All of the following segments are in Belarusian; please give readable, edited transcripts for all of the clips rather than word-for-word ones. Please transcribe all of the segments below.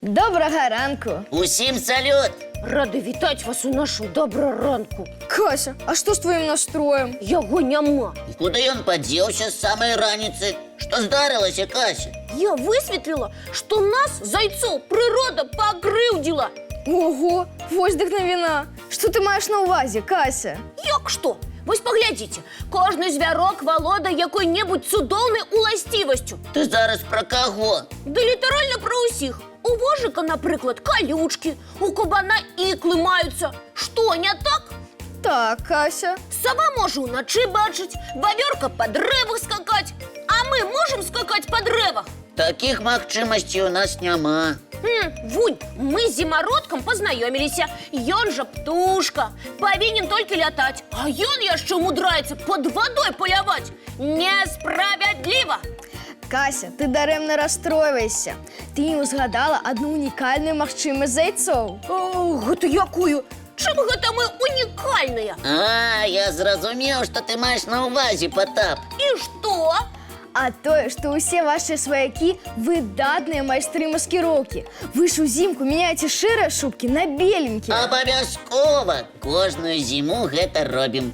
Доброго ранку. Усім салют! Рада вітати вас у нашу доброранку. Кася, а что с твоим настроем? Яго няма. Куда ён падзеўся з самай раніцы? Што здарылася, Кася? Я высветлила, что нас, зайцов, природа покрыўдзіла. Ого, вось дык навіна. Что ты маеш на увазе, Кася? Як што? Вось паглядзіце, кожны звярок валодае якой-небудзь цудоўнай уласцівасцю. Ты зараз пра каго? Да літаральна пра ўсіх. У вожыка, напрыклад, калючкі, у кабана іклы маюцца. Што, не так? Так, Кася. Сава можа ўначы бачыць, вавёрка па дрэвах скакаць. А мы можам скакаць па дрэвах? Такіх магчымасцей у нас няма. Вунь, мы з зімародкам пазнаёміліся. Ён жа птушка, павінен толькі лятаць. А ён яшчэ мудраецца пад вадой паляваць. Несправядліва! Кася, ты дарэмна расстройвайся. Ты не узгадала одну унікальную магчымасць зайцоў. Гэта якую? Чым гэта мы унікальныя? Я зразумеў, што ты маеш на ўвазе, Потап. І што? А тое, што ўсе ваши сваякі выдатныя майстры маскіроўкі. Вы ж узімку мяняеце шэрыя шубкі на беленькія. Абавязкова! Кожную зіму гэта робім.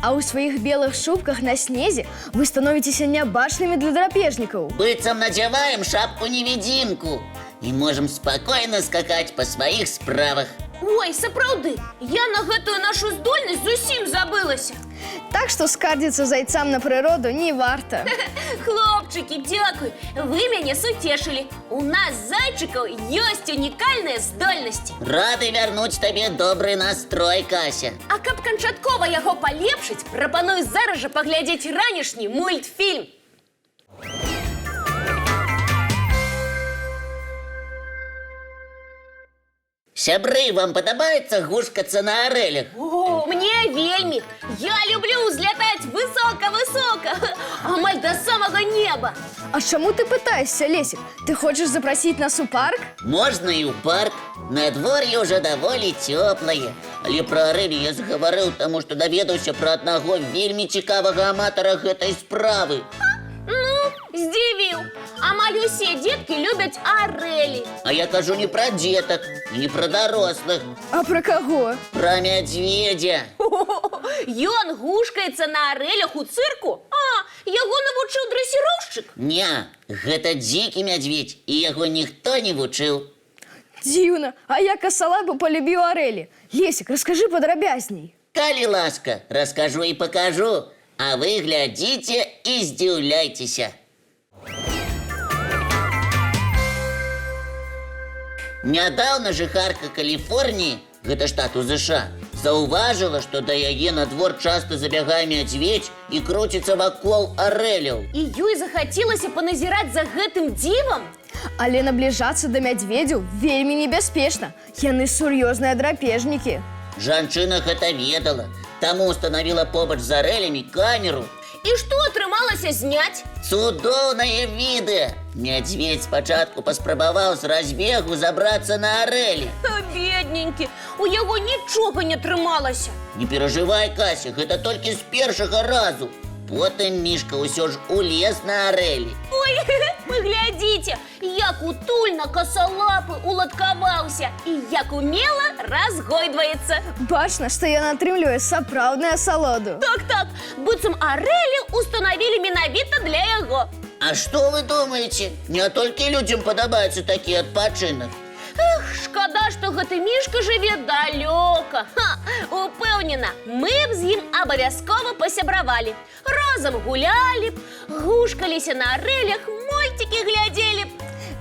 А ў сваіх белых шубках на снезе вы становіцеся нябачнымі для драпежнікаў. Быццам надзяваем шапку-невідзімку і можам спакойна скакаць па сваіх справах. Ой, сапраўды, я на гэтую нашу здольнасць зусім забылася. Так што скардзіцца зайцам на прыроду не варта. Хлопчыкі, дзякуй, вы мяне суцешылі. У нас, зайчыкаў, ёсць унікальныя здольнасці. Рады вярнуць табе добры настрой, Кася. А каб канчаткова яго палепшыць, прапаную зараз жа паглядзець ранішні мультфільм. Сябры, вам падабаецца гушкацца на арэлях? О, мне вельмі. Я люблю взлетать высоко-высоко, амаль до самого неба. А чаму ты пытаешься, Лесик? Ты хочаш запрасіць нас у парк? Можна і ў парк. Надвор'е ўжо даволі цёплае. Але пра арэлі я загаварыў, таму што даведаўся пра аднаго вельмі цікавага аматара гэтай справы. Ну, здзівіў. Амаль усе дзеткі любяць арэлі. А я кажу не пра дзетак, і не пра дарослых, А пра каго? пра мядзведзя. Ён гушкаецца на арэлях у цырку? Яго навучыў дрэсіроўшчык? Не, гэта дзікі мядзведь, і яго ніхто не вучыў. Дзіўна, а я касалапу полюбіў арэлі. Лесик, раскажы падрабязней. Калі ласка, раскажу і пакажу, а вы глядзіце і здзіўляйцеся. Нядаўна жыхарка Каліфорніі, гэта штат у ЗША, заўважыла, што да яе на двор часта забягае мядзведь і круціцца вакол арэляў. І ёй захацелася паназіраць за гэтым дзівам? Але набліжацца да мядзведзяў вельмі небяспечна. Яны сур'ёзныя драпежнікі. Жанчына гэта ведала, таму устанавіла побач з арэлямі камеру. І што атрымалася зняць? Цудоўнае відэа! Мядзведь спачатку паспрабаваў з разбегу забрацца на арэлі. Бедненькі, у яго нічога не атрымалася. Не перажывай, Кася, гэта толькі з першага разу. Потым мішка ўсё ж улез на арэлі. Ой, вы глядзіце, як утульна касалапы уладкаваўся і як умела разгойдваецца. Бачна, што ён атрымлівае сапраўдную асалоду. Так, быццам арэлі устанавілі менавіта для яго. А што вы думаеце? Не толькі людзям падабаецца такі адпачынак. Эх, шкада, што гэты мішка жыве далёка. Упэўнена, мы б з ім абавязкова пасябравалі. Разам гулялі б, гушкаліся на арэлях, мультики глядзелі б.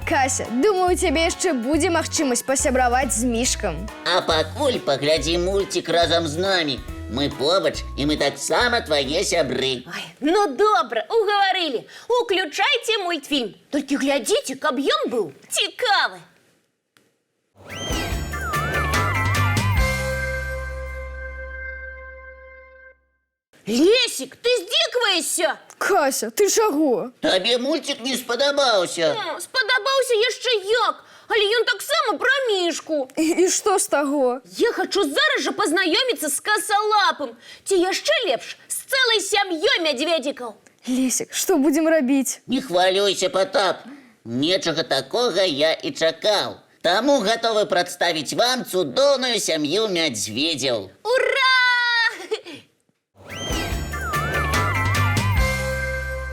Кася, думаю, у цябе яшчэ будзе магчымасць пасябраваць з мішкам. А пакуль паглядзі мульцік разам з намі. Мы побач, і мы таксама твае сябры. Ой, ну добра, угаварылі. Уключайце мультфільм. Толькі глядзіце, каб ён быў цікавы. Лесик, ты здзекваешся? Кася, ты чаго? Табе мульцік не спадабаўся. Спадабаўся яшчэ як, але ён таксама пра мішку. І што з таго? Я хачу зараз жа пазнаёміцца з касалапым. Ці яшчэ лепш, з цэлай сям'ёй мядзведзікаў. Лесик, што будзем рабіць? Не хвалюйся, Потап. Нечага такога я і чакаў. Тому готовы представить вам цудоўную сям'ю мядзведзяў. Ура!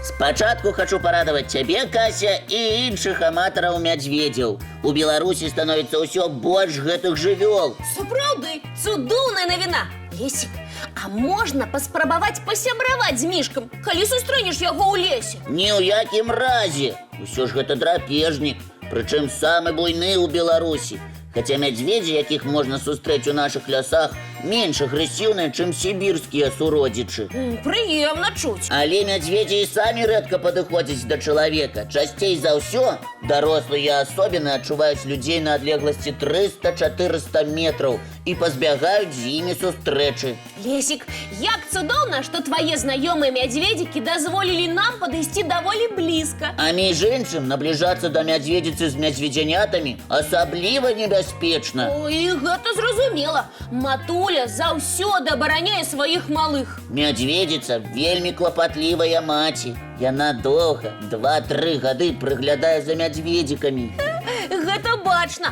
Спачатку хочу порадовать тебе, Кася, и іншых аматараў мядзведзяў. У Беларусі становіцца ўсё больш гэтых жывёл. Сапраўды, цудоўная навіна. Лесік, а можна паспрабаваць пасябраваць з мішкам, калі сустрэнеш яго ў лесе? Ні ў якім разе. Усё ж гэта драпежнік, прычым самы буйны ў Беларусі. Хаця мядзведзі, якіх можна сустрэць у нашых лясах, менш агрэсіўныя, чым сібірскія суродзічы. Прыемна чуць. Але мядзведзі і самі рэдка падыходзяць да чалавека. Часцей за ўсё дарослыя асобіны адчуваюць людзей на адлегласці 300-400 метраў і пазбягаюць з імі сустрэчы. Лесік, як цудоўна, што твае знаёмыя мядзведзікі дазволілі нам падысці даволі блізка. А між іншым, набліжацца да мядзведзіцы з мядзведзянятамі асабліва небяспечна. Ой, гэта зразумела. Матуля заўсёды абараняе сваіх малых. Мядзведзіца вельмі клапатлівая маці. Яна доўга, 2-3 гады прыглядае за мядзведзікамі. Гэта бачна.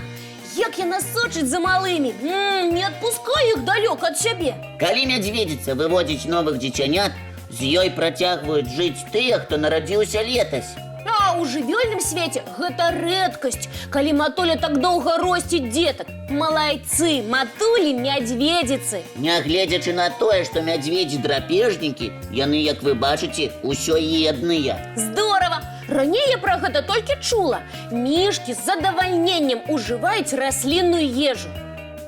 Як яна сочыць за малымі. Не адпускай іх далёк ад сябе. Калі мядзведзіца выводзіць новых дзіцянят, з ёй працягваюць жыць тыя, хто нарадзіўся летась. А ў жывёльным свеце гэта рэдкасць, калі матуля так доўга росціць дзетак. Малайцы, матулі, мядзведзіцы. Нягледзячы на тое, што мядзведзі-драпежнікі, яны, як вы бачыце, усё едныя. Здорава! Раней я пра гэта толькі чула. Мішкі з задавальненнем ужываюць раслінную ежу.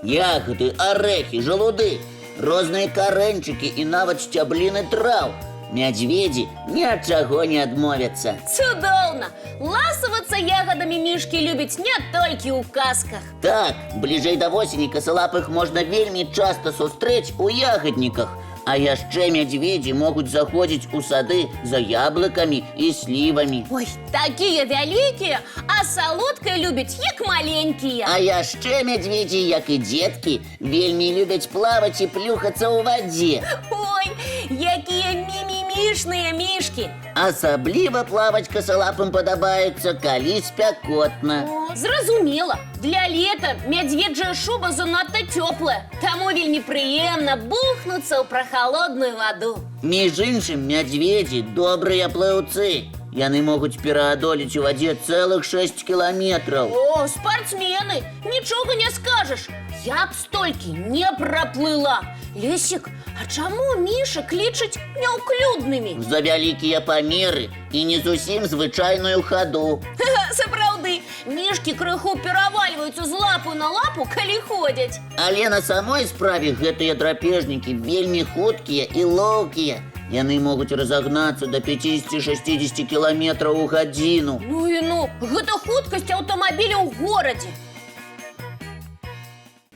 Ягоды, арэхі, жалуды, розныя карэньчыкі і нават сцябліны траў. Мядзведзі ні ад чаго не адмовяцца. Цудоўна! Ласавацца ягадамі мішкі любяць не толькі ў казках. Так, бліжэй да восені касалапых можна вельмі часта сустрэць у ягадніках. А яшчэ мядзведзі могуць заходзіць у сады за яблыкамі і слівамі. Ой, такія вялікія, а салодкае любяць, як маленькія. А яшчэ мядзведзі, як і дзеткі, вельмі любяць плаваць і плюхацца ў вадзе. Ой, якія мімімішныя мішкі. Асабліва плаваць касалапым падабаецца, калі спякотна. О, зразумела. Для лета мядзведжая шуба занадта цёплая, таму вельмі прыемна бухнуцца ў прахалодную ваду. Між іншым, мядзведзі добрыя плыўцы. Яны могуць пераадолець у вадзе цэлых 6 кіламетраў. О, спартсмены, нічога не скажаш. Я б столькі не праплыла. Лесік, а чаму мішак лічаць няўклюднымі? За вялікія памеры і не зусім звычайную хаду. Сапраўды, мішкі крыху перавальваюцца з лапу на лапу, калі ходзяць. Але на самой справе гэтыя драпежнікі вельмі хуткія і лоўкія. Яны могуць разагнацца да 50-60 кіламетраў у гадзіну. Ну і ну, гэта хуткасць аўтамабіля ў горадзе.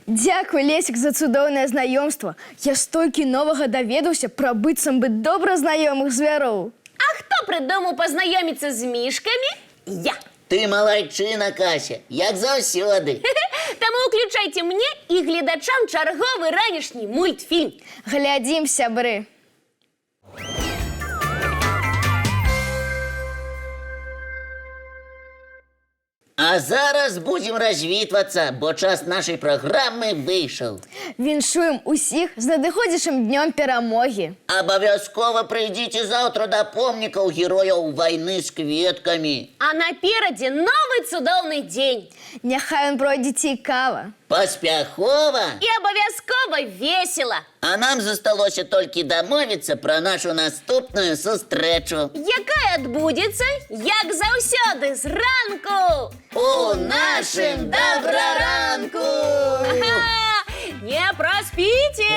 Дзякуй, Лесік, за цудоўнае знаёмства. Я столькі новага даведаўся пра быццам бы добра знаёмых звяроў. А хто прыдумаў пазнаёміцца з мішкамі? Я. Ты малайчына, Кася, як заўсёды. Таму ўключайце мне і гледачам чарговы ранішні мультфільм. Глядзім, сябры. А зараз будзем развітвацца, бо час нашай праграмы выйшаў. Віншуем усіх з надыходзячым днём перамогі. Абавязкова прыйдзіце заўтра да помнікаў герояў вайны з кветкамі. А наперадзе новы цудоўны дзень. Няхай ён пройдзе цікава. Паспяхова. І абавязкова весела. А нам засталося толькі дамовіцца пра нашу наступную сустрэчу. Якая адбудзецца, як заўсёды, зранку. У нашым добраранку! Не праспіце!